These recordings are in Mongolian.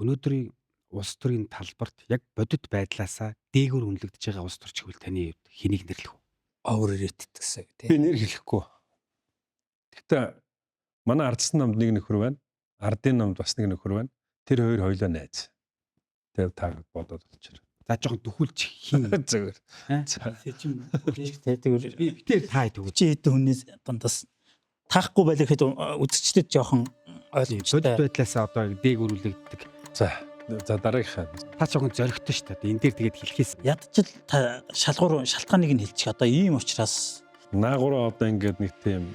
өнөөдрийн улс төрийн талбарт яг бодит байдлаасаа дээгүүр үнэлэгдэж байгаа улс төрч гэвэл таны хувьд хэнийг нэрлэх вэ? Overrated гэсэн үг Би тийм. нэр хэлэхгүй. Гэхдээ манай ардсан намд нэг нөхөр байна. Ардын намд бас нэг нөхөр байна. Тэр хоёр хоёлоо найз. Тэр та бодоод болчихор. За жоохон дөхүүлж хин Зүгээр. Сэжим тэгээд би битээр таа төгөө. чи хэдэн хүнээс дундаас таахгүй байлаа гэхэд үзэгчдэд жоохон Бодит ойлгомжтой. байдлаасаа одоо дээгүүр үнэлэгддэг. За дараагийнхаа. Та жоохон зөрөгтэй шүү дээ. Энэ дээр тэгээд хэлхээс Ядчил та шалтгааныг нь хэлчих. Одоо ийм учраас Наагураа одоо ингээд нэг тийм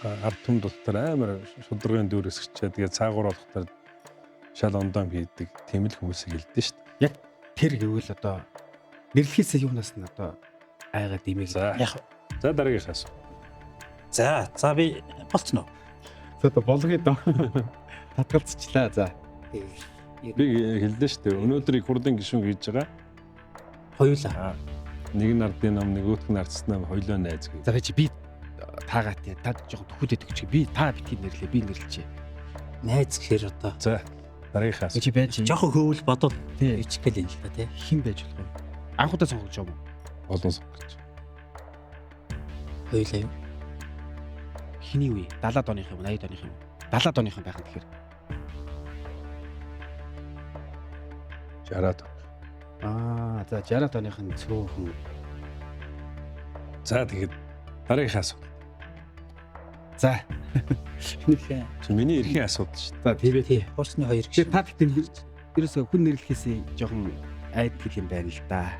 ард түмд дотор амар шударгын дүр өсгчээ. Тэгээд цаагуур болохоор шал ондом хийдэг тийм л хүмүүсийг хэлдэг шүү дээ. тэр гэвэл одоо нэрлэхээс юунаас нь одоо айгаад имийг. За яг дараагийнхаа асуу. за би болцно. Одоо болгоё доо. Татгалцчлаа. За. Би хэлдэ шүү дээ. Өнөөдрийг хурдан гишүүн хийж байгаа. Хоёулаа. Нэг нь ардын нам, нөгөөх нь ардсан нам хоёлоо найз гэ. За би таагаад та жоохон төхүүлээд өгч. Би та битгий нэрлээ. Би нэрлэлчээ. Найз гэхээр одоо За дараагийнхаа асуу. Чи байж жоохон хөвөл бодвол тий ичгэл юм л да тий. хэн байж болох вэ? Анхудаа сонгож байгаа юм уу? Олон сонгож. Хоёулаа юу? Хиний үе? 70-аад оных юм уу? 80-аад оных юм уу? 70-аад оных юм байх нь тэгэхээр. 60-аад. За 60-аад оных нь цөөхөн. За тэгээд дараагийнхаа асуу. За. Нэрхээ. Чи миний эрхийн асуудал шүү дээ. За тийм ээ. Тий. Хурцны хоёр Тэгээ гişүн. та тэгтэн ерөөсөө хүн нэрлэхээс жоохон айдгэл юм байна л да.